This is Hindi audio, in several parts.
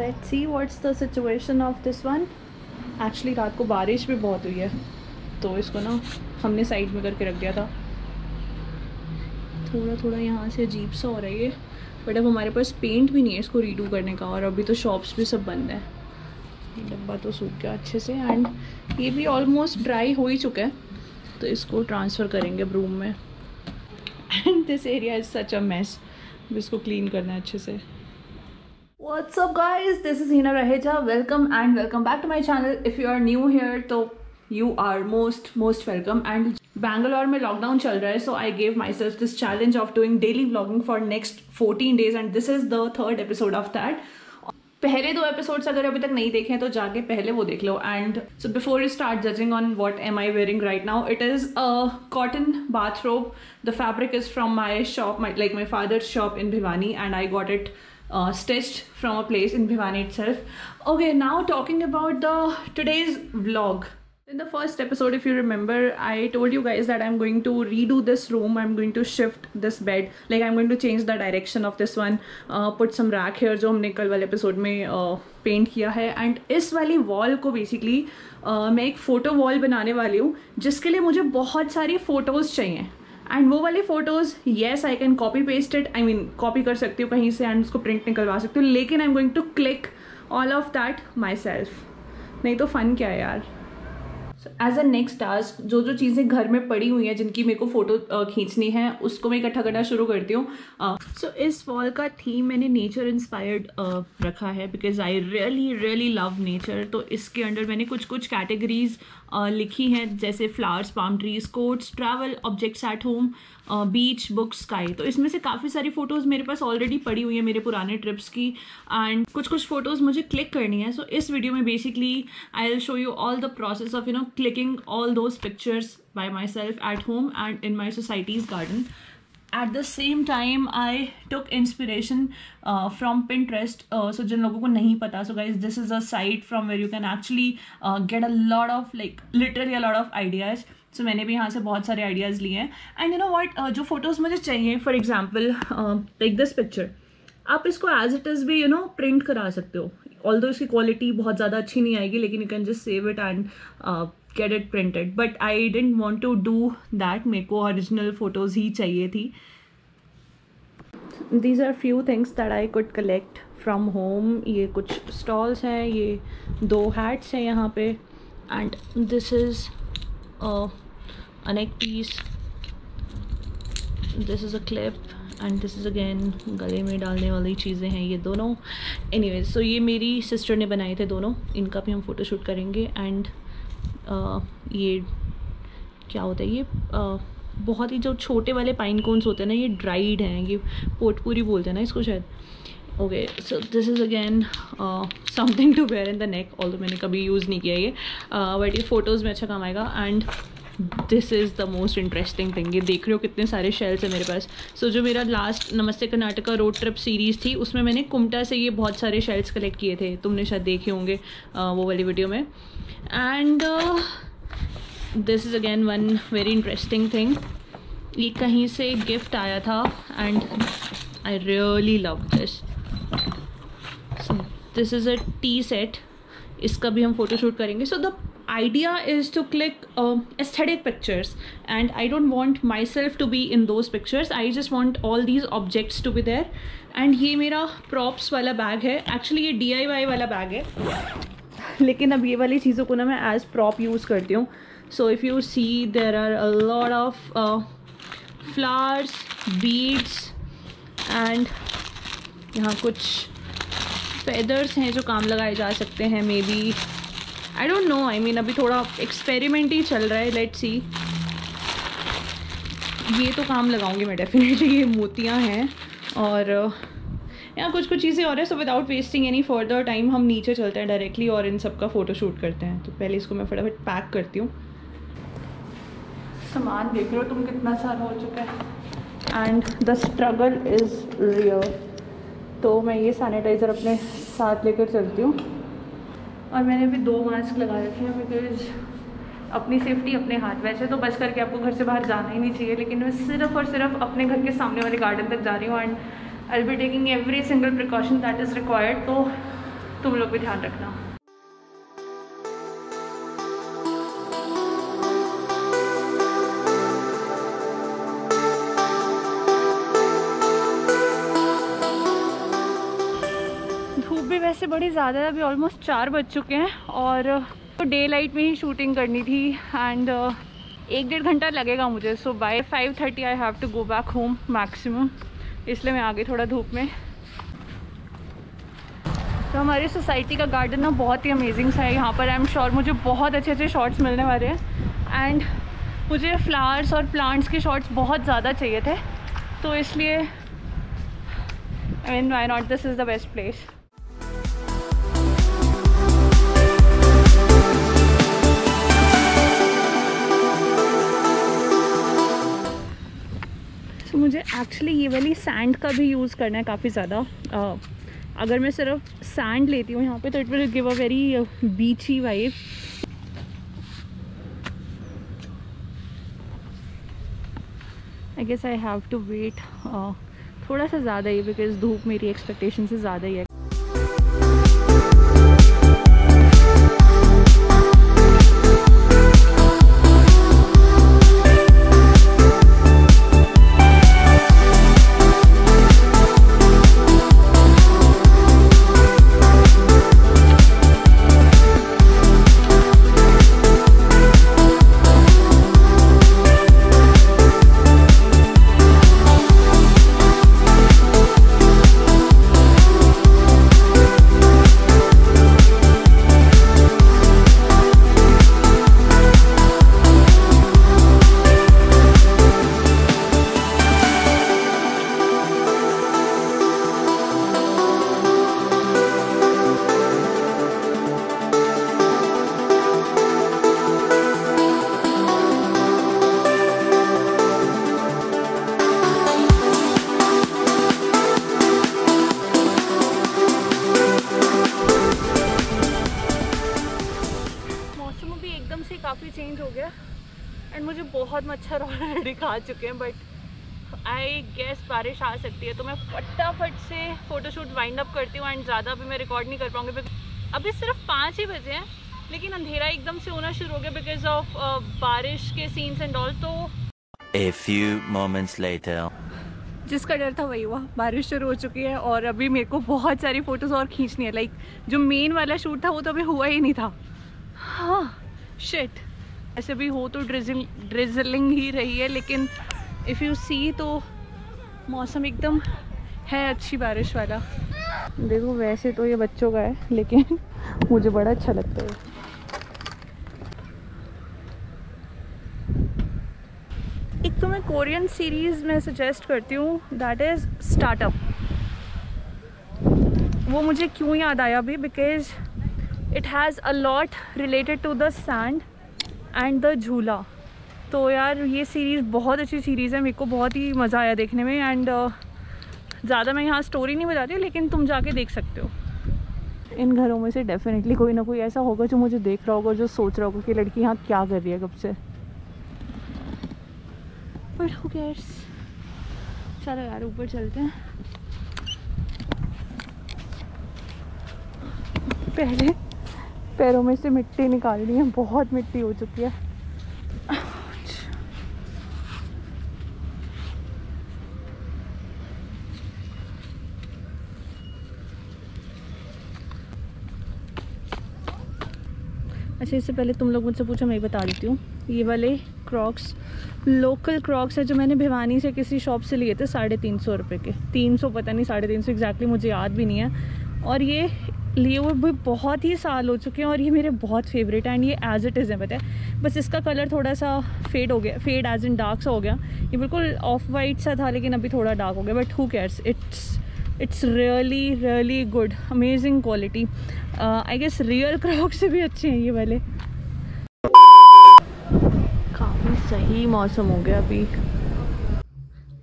Let's see what's the situation of this one. Actually रात को बारिश भी बहुत हुई है तो इसको ना हमने साइड में करके रख दिया था। थोड़ा थोड़ा यहाँ से अजीब सा हो रहा है ये, बट अब हमारे पास पेंट भी नहीं है इसको रीडू करने का, और अभी तो शॉप्स भी सब बंद है। डब्बा तो सूख गया अच्छे से, एंड ये भी ऑलमोस्ट ड्राई हो ही चुका है, तो इसको ट्रांसफ़र करेंगे अब रूम में। And this area is such a mess, इसको क्लीन करना है अच्छे से। What's up guys, this is Hina Raheja. Welcome back to my channel. If you are new here तो you are most welcome. And Bangalore में लॉकडाउन चल रहा है, so I gave myself this challenge of doing daily vlogging for next 14 days and this is the third episode of that. पहले 2 एपिसोड्स अगर अभी तक नहीं देखे हैं तो जाके पहले वो देख लो। And so before you start judging on what am I wearing right now, it is a cotton bathrobe. The fabric is from my shop, my father's shop in Bhiwani, and I got it stitched from a place in Bhiwani itself. Okay, now talking about today's vlog. In the first episode, if you remember, I told you guys that I'm going to redo this room. I'm going to shift this bed. Like I'm going to change the direction of this one. Put some rack here जो हमने कल वाले episode में paint किया है. And इस वाली wall को basically मैं एक photo wall बनाने वाली हूँ, जिसके लिए मुझे बहुत सारी photos चाहिए। एंड वो वाली photos yes I can copy paste it, I mean copy कर सकती हूँ कहीं से एंड उसको प्रिंट निकलवा सकती हूँ, लेकिन I am going to click all of that myself. नहीं तो फ़न क्या है यार। एज अ नेक्स्ट टास्क, जो चीज़ें घर में पड़ी हुई हैं जिनकी मेरे को फ़ोटो खींचनी है उसको मैं इकट्ठा करना शुरू करती हूँ। सो इस वॉल का थीम मैंने नेचर इंस्पायर्ड रखा है, because I really love nature. तो इसके अंडर मैंने कुछ कैटेगरीज लिखी हैं, जैसे flowers, palm trees, quotes, travel, objects at home, beach, books, sky. तो इसमें से काफ़ी सारी फ़ोटोज़ मेरे पास ऑलरेडी पड़ी हुई है मेरे पुराने ट्रिप्स की, एंड कुछ फ़ोटोज़ मुझे क्लिक करनी है। सो इस वीडियो में basically I will show you all the process of clicking all those pictures by myself at home and in my society's garden. At the same time, I took inspiration from Pinterest. So जिन लोगों को नहीं पता, so guys, this is a site from where you can actually get a lot of, like literally a lot of ideas. So मैंने भी यहाँ से बहुत सारे ideas लिए हैं। And you know what, जो photos मुझे चाहिए, for example, like this picture, आप इसको एज इट इज़ भी प्रिंट करा सकते हो। ऑल्दो इसकी क्वालिटी बहुत ज़्यादा अच्छी नहीं आएगी, लेकिन you can just save it and get it printed. But I didn't want to do that, मेरे को ओरिजिनल फ़ोटोज़ ही चाहिए थी। These are few things that I could collect from home. ये कुछ स्टॉल्स हैं, ये 2 हैट्स हैं यहाँ पे, and this is a neck piece, this is a clip, and this is again गले में डालने वाली चीज़ें हैं ये दोनों। एनीवेज, सो ये मेरी सिस्टर ने बनाए थे दोनों, इनका भी हम फ़ोटोशूट करेंगे। एंड ये क्या होता है, ये बहुत ही जो छोटे वाले पाइन कोन्स होते हैं ना, ये ड्राइड हैं, ये पोटपूरी बोलते हैं ना इसको शायद। Okay, so this is again something to wear in the neck, although मैंने कभी यूज़ नहीं किया ये, बट ये फ़ोटोज़ में अच्छा काम आएगा। And this is the most interesting thing, ये देख रहे हो कितने सारे शेल्स हैं मेरे पास। सो जो मेरा लास्ट नमस्ते कर्नाटका रोड ट्रिप सीरीज़ थी, उसमें मैंने कुमटा से ये बहुत सारे शेल्स कलेक्ट किए थे, तुमने शायद देखे होंगे वो वाली वीडियो में। And this is again one very interesting thing, ये कहीं से गिफ्ट आया था and I really love this. So this is a T set, इसका भी हम फोटोशूट करेंगे। So the idea is to click aesthetic pictures, and I don't want myself to be in those pictures. I just want all these objects to be there. And ये मेरा props वाला बैग है, actually ये DIY वाला बैग है, लेकिन अब ये वाली चीज़ों को ना मैं as prop यूज़ करती हूँ। So if you see, there are a lot of flowers, beads, and यहाँ कुछ feathers हैं जो काम लगाए जा सकते हैं, may be, I don't know, I mean अभी थोड़ा एक्सपेरिमेंट ही चल रहा है, लेट्स सी। ये तो काम लगाऊंगी मैं डेफिनेटली, ये मोतियाँ हैं, और यहाँ कुछ चीज़ें और है। So without wasting any further time हम नीचे चलते हैं डायरेक्टली और इन सब का फ़ोटो शूट करते हैं। तो पहले इसको मैं फटाफट पैक करती हूँ। सामान देख रहे हो तुम कितना सारा हो चुका है, and the struggle is real. तो मैं ये सैनिटाइज़र अपने साथ लेकर चलती हूँ, और मैंने भी 2 मास्क लगा रखे हैं, बिकॉज अपनी सेफ्टी अपने हाथ। वैसे तो बच करके आपको घर से बाहर जाना ही नहीं चाहिए, लेकिन मैं सिर्फ और सिर्फ अपने घर के सामने वाले गार्डन तक जा रही हूँ, and I will be taking every single precaution that is required. तो तुम लोग भी ध्यान रखना। धूप भी वैसे बड़ी ज़्यादा है, अभी ऑलमोस्ट 4 बज चुके हैं और तो डे लाइट में ही शूटिंग करनी थी एंड 1-1.5 घंटा लगेगा मुझे। So by 5:30 I have to go back home maximum, इसलिए मैं आ गई थोड़ा धूप में। तो हमारी सोसाइटी का गार्डन ना बहुत ही अमेजिंग सा है यहाँ पर। आई एम श्योर मुझे बहुत अच्छे अच्छे शॉट्स मिलने वाले हैं एंड मुझे फ्लावर्स और प्लांट्स के शॉट्स बहुत ज़्यादा चाहिए थे, तो इसलिए I mean why not, this is the best place. तो मुझे एक्चुअली ये वाली सैंड का भी यूज़ करना है काफ़ी ज़्यादा। अगर मैं सिर्फ सैंड लेती हूँ यहाँ पे तो it will give a very beachy vibe. I guess I have to wait थोड़ा सा ज़्यादा ही, बिकॉज धूप मेरी एक्सपेक्टेशन से ज़्यादा ही है। काफ़ी चेंज हो गया एंड मुझे बहुत मच्छर ऑलरेडी खा चुके हैं, बट आई गेस बारिश आ सकती है, तो मैं फटाफट से फ़ोटोशूट वाइंड अप करती हूँ एंड ज़्यादा अभी मैं रिकॉर्ड नहीं कर पाऊँगी बिकॉज अभी सिर्फ 5 ही बजे हैं, लेकिन अंधेरा एकदम से होना शुरू हो गया बिकॉज ऑफ बारिश के सीन्स एंड ऑल। तो A few moments later. जिसका डर था वही हुआ, बारिश शुरू हो चुकी है और अभी मेरे को बहुत सारी फ़ोटोज़ और खींचनी है। लाइक जो मेन वाला शूट था वो तो अभी हुआ ही नहीं था। हाँ शिट, ऐसे भी हो तो ड्रिजलिंग ही रही है, लेकिन इफ़ यू सी तो मौसम एकदम है अच्छी बारिश वाला। देखो वैसे तो ये बच्चों का है, लेकिन मुझे बड़ा अच्छा लगता है। एक तो मैं कोरियन सीरीज़ में सजेस्ट करती हूँ, दैट इज़ स्टार्टअप। वो मुझे क्यों याद आया अभी, because it has a lot related to the sand and the झूला। तो यार ये सीरीज़ बहुत अच्छी सीरीज़ है, मेरे को बहुत ही मज़ा आया देखने में एंड ज़्यादा मैं यहाँ स्टोरी नहीं बताती, लेकिन तुम जाके देख सकते हो। इन घरों में से डेफिनेटली कोई ना कोई ऐसा होगा जो मुझे देख रहा होगा, जो सोच रहा होगा कि लड़की यहाँ क्या कर रही है कब से। बट हू केयर्स, चलो यार ऊपर चलते हैं। पहले पैरों में से मिट्टी निकालनी है, बहुत मिट्टी हो चुकी है। अच्छा इससे पहले तुम लोग मुझसे पूछो, मैं बता देती हूँ। ये वाले क्रॉक्स लोकल क्रॉक्स है जो मैंने भिवानी से किसी शॉप से लिए थे 350 रुपये के। 300 पता नहीं 350 एग्जैक्टली मुझे याद भी नहीं है। और ये लिए हुए भी बहुत ही साल हो चुके हैं और ये मेरे बहुत फेवरेट है एंड ये एज इट इज़ है, पता है। बस इसका कलर थोड़ा सा फेड हो गया, फेड एज इन डार्क सा हो गया। ये बिल्कुल ऑफ वाइट सा था लेकिन अभी थोड़ा डार्क हो गया, but who cares, it's really good, amazing quality. I guess real croc से भी अच्छे हैं ये वाले। काफ़ी सही मौसम हो गया अभी।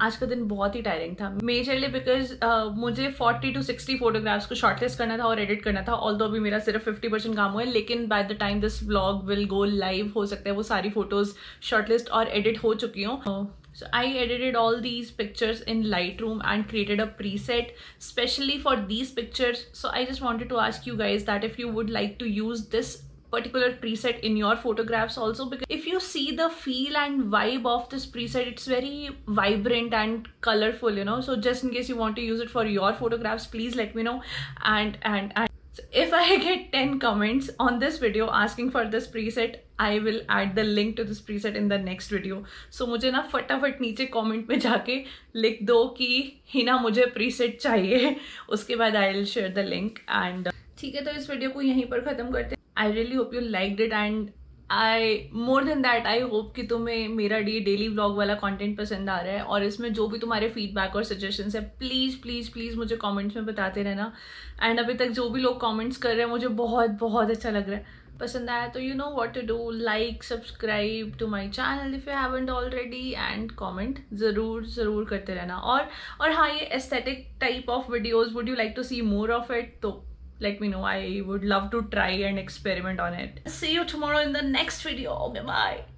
आज का दिन बहुत ही टायरिंग था, मेजरली बिकॉज मुझे 40 to 60 फोटोग्राफ्स को शॉर्टलिस्ट करना था और एडिट करना था। ऑल्दो अभी मेरा सिर्फ 50% काम हुआ है, लेकिन by the time this vlog will go live हो सकता है वो सारी फोटोज शॉर्टलिस्ट और एडिट हो चुकी हूँ। So I edited all these pictures in Lightroom and created a preset specially for these pictures. So I just wanted to ask you guys that if you would like to use this particular preset in your photographs also, because if you see the feel and vibe of this preset, it's very vibrant and colorful, you know. So just in case you want to use it for your photographs, please let me know. And so if I get 10 comments on this video asking for this preset, I will add the link to this preset in the next video. So मुझे ना फटाफट नीचे comment में जाके लिख दो कि हिना मुझे preset चाहिए, उसके बाद I will share the link. And ठीक है, तो इस वीडियो को यहीं पर ख़त्म करते हैं. I really hope you liked it, and more than that I hope कि तुम्हें मेरा डेली व्लॉग वाला कंटेंट पसंद आ रहा है. और इसमें जो भी तुम्हारे फीडबैक और सजेशंस है, प्लीज़ प्लीज़ प्लीज़ मुझे कमेंट्स में बताते रहना. एंड अभी तक जो भी लोग कमेंट्स कर रहे हैं मुझे बहुत बहुत अच्छा लग रहा है. पसंद आया तो you know what to do, like subscribe to my channel if you haven't already, and comment ज़रूर करते रहना. और हाँ, ये aesthetic type of videos, would you like to see more of it? तो let me know. I would love to try and experiment on it. See you tomorrow in the next video. Okay, bye.